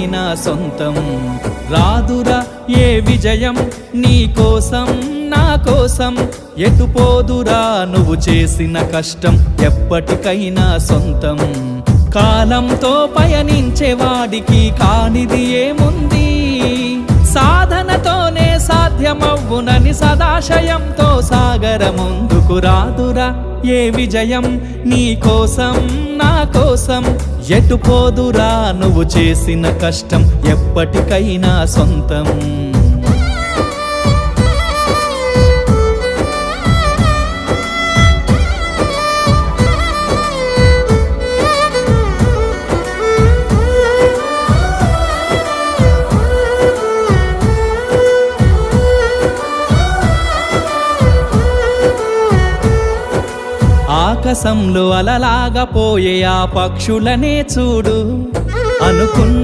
ఎప్పటికైనా సొంతం. రాదురా ఏ విజయం నీ కోసం నా కోసం, ఎటుపోదురా నువ్వు చేసిన కష్టం ఎప్పటికైనా సొంతం. కాలంతో పయనించేవాడికి కానిది ఏముంది, సాధనతోనే సాధ్యమవ్వునని సదాశయంతో సాగర ముందుకు. రాదురా ఏ విజయం నీ కోసం నా కోసం, ఎటుపోదురా నువ్వు చేసిన కష్టం ఎప్పటికైనా సొంతం. ఆకాశంలో అలలాగా పోయే ఆ పక్షులనే చూడు, అనుకున్న